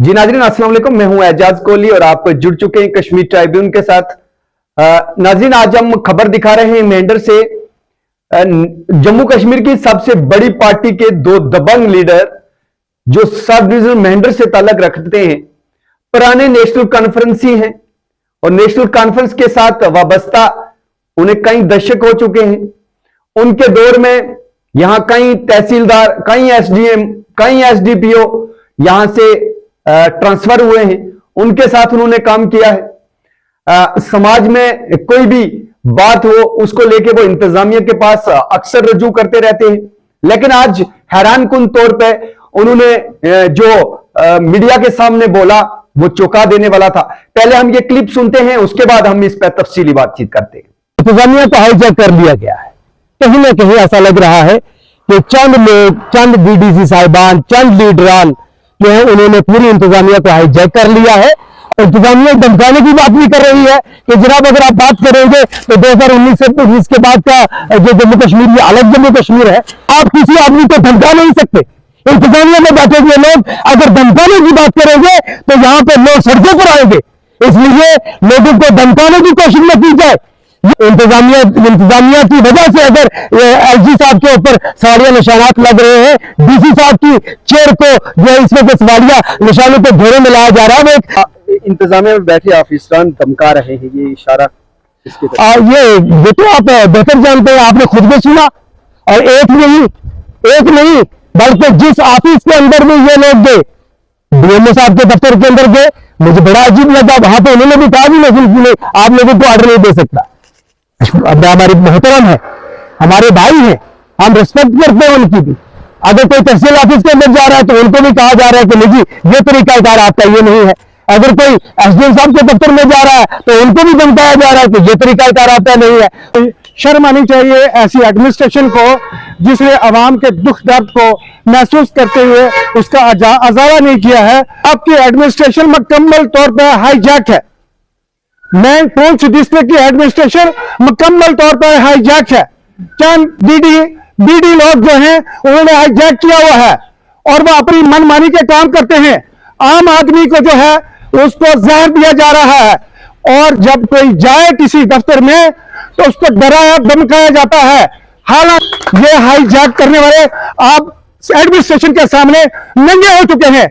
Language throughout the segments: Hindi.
जी नाज़रीन अस्सलाम वालेकुम, मैं हूं एजाज कोहली और आप जुड़ चुके हैं कश्मीर ट्राइब्यून के साथ। नाज़रीन आज हम खबर दिखा रहे हैं मेंढर से। जम्मू कश्मीर की सबसे बड़ी पार्टी के दो दबंग लीडर जो सब डिवीजन मेंढर से ताल्लुक रखते हैं, पुराने नेशनल कॉन्फ्रेंसी हैं और नेशनल कॉन्फ्रेंस के साथ वाबस्ता उन्हें कई दशक हो चुके हैं। उनके दौर में यहां कई तहसीलदार, कई एसडीएम, कई एसडीपीओ यहां से ट्रांसफर हुए हैं, उनके साथ उन्होंने काम किया है। समाज में कोई भी बात हो उसको लेके वो इंतजामिया के पास अक्सर रजू करते रहते हैं, लेकिन आज हैरान कुन तौर पे उन्होंने जो मीडिया के सामने बोला वो चौंका देने वाला था। पहले हम ये क्लिप सुनते हैं, उसके बाद हम इस पर तफसीली बातचीत करते हैं। इंतजामिया को हाईजैक कर लिया गया है। कहीं ना कहीं ऐसा लग रहा है कि चंद लोग, चंद डीडीसी साहिबान, चंद लीडरान जो है उन्होंने पूरी इंतजामिया को हाईजैक कर लिया है। इंतजामिया धमकाने की बात भी कर रही है कि जनाब अगर आप बात करेंगे तो 2019 से 20 के बाद का जो जम्मू कश्मीर, ये अलग जम्मू कश्मीर है, आप किसी आदमी को धमका नहीं सकते। इंतजामिया में बैठे हुए लोग अगर धमकाने की बात करेंगे तो यहाँ पे लोग सड़कों पर आएंगे, इसलिए लोगों को धमकाने की कोशिश न की जाए। इंतजामिया की वजह से अगर एलजी साहब के ऊपर सवालिया निशानात लग रहे हैं, डीसी साहब की चेयर को जो है इस वक्त सवालिया निशानों को घेरे में लाया जा रहा है। वो इंतजामिया में बैठे ऑफिसरान धमका रहे हैं, ये इशारा इसके ये तो आप बेहतर जानते हैं, आपने खुद भी सुना। और एक नहीं बल्कि जिस ऑफिस के अंदर में ये लोग गए, डीएमओ साहब के दफ्तर के अंदर गए, मुझे बड़ा अजीब लगा। वहां पे उन्होंने भी कहा नहीं, आप लोगों को ऑर्डर नहीं दे सकता। अब हमारे मोहतरम है, हमारे भाई हैं, हम रिस्पेक्ट करते हैं उनकी भी। अगर कोई तहसील ऑफिस के अंदर जा रहा है तो उनको भी कहा जा रहा है कि नहीं जी ये तरीकाकार आपका ये नहीं है। अगर कोई एसडीएम साहब के दफ्तर में जा रहा है तो उनको भी धमकाया जा रहा है कि ये तरीकाकार आपका नहीं है। शर्म आनी चाहिए ऐसी एडमिनिस्ट्रेशन को जिसने आवाम के दुख दर्द को महसूस करते हुए उसका अजावा नहीं किया है। आपकी एडमिनिस्ट्रेशन मुकम्मल तौर पर हाईजैक है। मैं पुंछ डिस्ट्रिक्ट की एडमिनिस्ट्रेशन मुकम्मल तौर पर हाईजैक है। चंद बीडी लोग जो हैं उन्होंने हाईजैक किया हुआ है और वो अपनी मनमानी के काम करते हैं। आम आदमी को जो है उसको जहर दिया जा रहा है और जब कोई जाए किसी दफ्तर में तो उसको डराया धमकाया जाता है। हालांकि ये हाईजैक करने वाले आप एडमिनिस्ट्रेशन के सामने नंगे हो चुके हैं।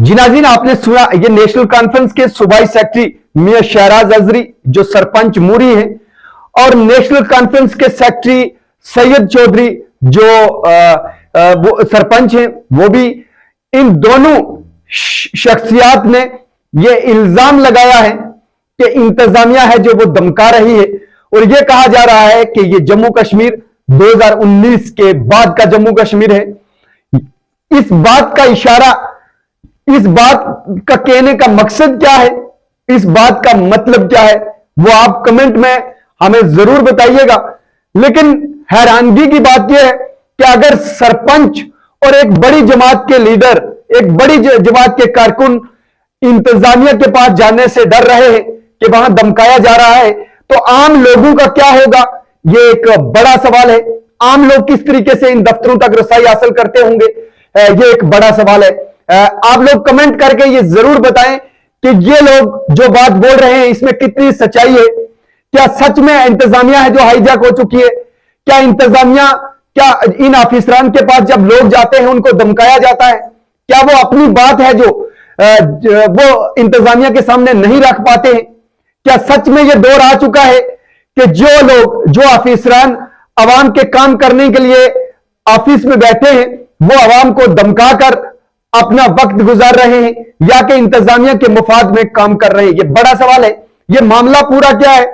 जी नाज़रीन, आपने सुना, ये नेशनल कॉन्फ्रेंस के सूबाई सेक्रेटरी मियां शहराज अजरी जो सरपंच मूरी हैं और नेशनल कॉन्फ्रेंस के सेक्रेटरी सैयद चौधरी जो वो सरपंच हैं, वो भी, इन दोनों शख्सियात ने ये इल्जाम लगाया है कि इंतजामिया है जो वो धमका रही है और ये कहा जा रहा है कि ये जम्मू कश्मीर 2019 के बाद का जम्मू कश्मीर है। इस बात का इशारा, इस बात का कहने का मकसद क्या है, इस बात का मतलब क्या है, वो आप कमेंट में हमें जरूर बताइएगा। लेकिन हैरानगी की बात यह है कि अगर सरपंच और एक बड़ी जमात के लीडर, एक बड़ी जमात के कारकुन इंतजामिया के पास जाने से डर रहे हैं कि वहां धमकाया जा रहा है, तो आम लोगों का क्या होगा, यह एक बड़ा सवाल है। आम लोग किस तरीके से इन दफ्तरों तक रसाई हासिल करते होंगे, यह एक बड़ा सवाल है। आप लोग कमेंट करके ये जरूर बताएं कि ये लोग जो बात बोल रहे हैं इसमें कितनी सच्चाई है। क्या सच में इंतजामिया है जो हाईजैक हो चुकी है? क्या इंतजामिया, क्या इन ऑफिसरान के पास जब लोग जाते हैं उनको धमकाया जाता है? क्या वो अपनी बात है जो वो इंतजामिया के सामने नहीं रख पाते हैं? क्या सच में ये दौर आ चुका है कि जो लोग, जो ऑफिसरान अवाम के काम करने के लिए ऑफिस में बैठे हैं वो अवाम को धमकाकर अपना वक्त गुजार रहे हैं या कि इंतजामिया के मुफाद में काम कर रहे हैं? ये बड़ा सवाल है। ये मामला पूरा क्या है?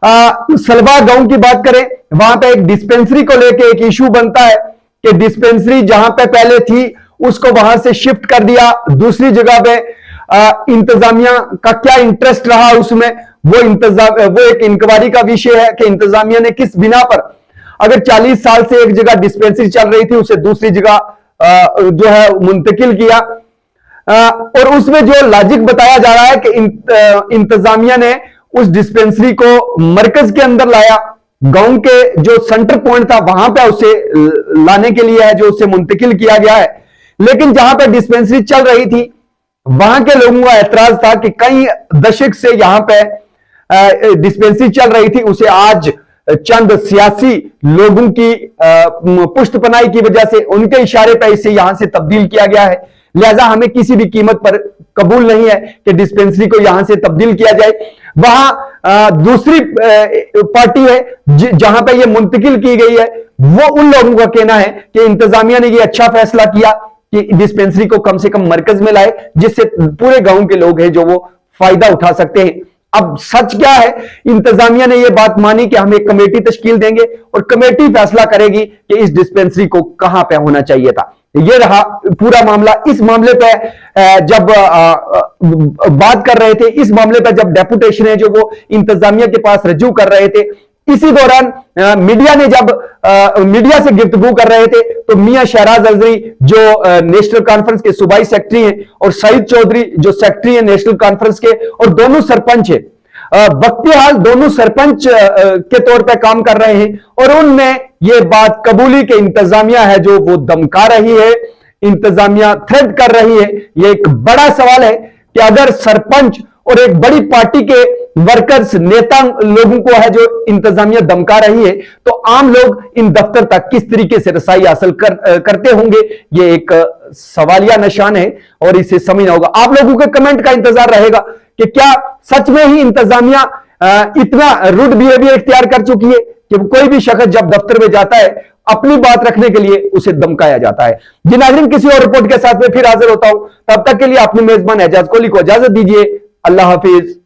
सलवा गांव की बात करें, वहां पे एक डिस्पेंसरी को लेके एक इशू बनता है कि डिस्पेंसरी जहां पे पहले थी उसको वहां से शिफ्ट कर दिया दूसरी जगह पे। इंतजामिया का क्या इंटरेस्ट रहा उसमें, वो एक इंक्वायरी का विषय है कि इंतजामिया ने किस बिना पर, अगर 40 साल से एक जगह डिस्पेंसरी चल रही थी उसे दूसरी जगह जो है मुंतकिल किया। और उसमें जो लॉजिक बताया जा रहा है कि इंतजामिया ने उस डिस्पेंसरी को मरकज के अंदर लाया, गांव के जो सेंटर पॉइंट था वहां पे उसे लाने के लिए है जो उसे मुंतकिल किया गया है। लेकिन जहां पे डिस्पेंसरी चल रही थी वहां के लोगों का ऐतराज था कि कई दशक से यहां पे डिस्पेंसरी चल रही थी, उसे आज चंद सियासी लोगों की पुष्टपनाही की वजह से, उनके इशारे पर इसे यहां से तब्दील किया गया है। लिहाजा हमें किसी भी कीमत पर कबूल नहीं है कि डिस्पेंसरी को यहां से तब्दील किया जाए। वहां दूसरी पार्टी है जहां पर यह मुंतकिल की गई है, वो उन लोगों का कहना है कि इंतजामिया ने यह अच्छा फैसला किया कि डिस्पेंसरी को कम से कम मरकज में लाए, जिससे पूरे गांव के लोग हैं जो वो फायदा उठा सकते हैं। अब सच क्या है, इंतजामिया ने यह बात मानी कि हम एक कमेटी तश्कील देंगे और कमेटी फैसला करेगी कि इस डिस्पेंसरी को कहां पे होना चाहिए था। यह रहा पूरा मामला। इस मामले पे जब बात कर रहे थे, इस मामले पे जब डेपुटेशन है जो वो इंतजामिया के पास रजू कर रहे थे, इसी दौरान मीडिया ने जब मीडिया से गुफ्तगू कर रहे थे तो मियां शहराज अजहरी जो नेशनल कॉन्फ्रेंस के सूबाई सेक्रेटरी हैं और सईद चौधरी जो सेक्रेटरी हैं नेशनल कॉन्फ्रेंस के, और दोनों सरपंच हैं, वक्ती हाल दोनों सरपंच के तौर पे काम कर रहे हैं, और उनने ये बात कबूली के इंतजामिया है जो वो धमका रही है, इंतजामिया थ्रेट कर रही है। ये एक बड़ा सवाल है कि अगर सरपंच और एक बड़ी पार्टी के वर्कर्स नेता लोगों को है जो इंतजामिया धमका रही है, तो आम लोग इन दफ्तर तक किस तरीके से रसाई हासिल करते होंगे, ये एक सवालिया निशान है और इसे समझना होगा। आप लोगों के कमेंट का इंतजार रहेगा कि क्या सच में ही इंतजामिया इतना रूड बिहेवियर इख्तियार कर चुकी है कि कोई भी शख्स जब दफ्तर में जाता है अपनी बात रखने के लिए उसे धमकाया जाता है। जी नाज़रीन, किसी और रिपोर्ट के साथ में फिर हाजिर होता हूं, तब तक के लिए अपने मेजबान एजाज कोहली को इजाजत दीजिए। अल्लाह हाफिज।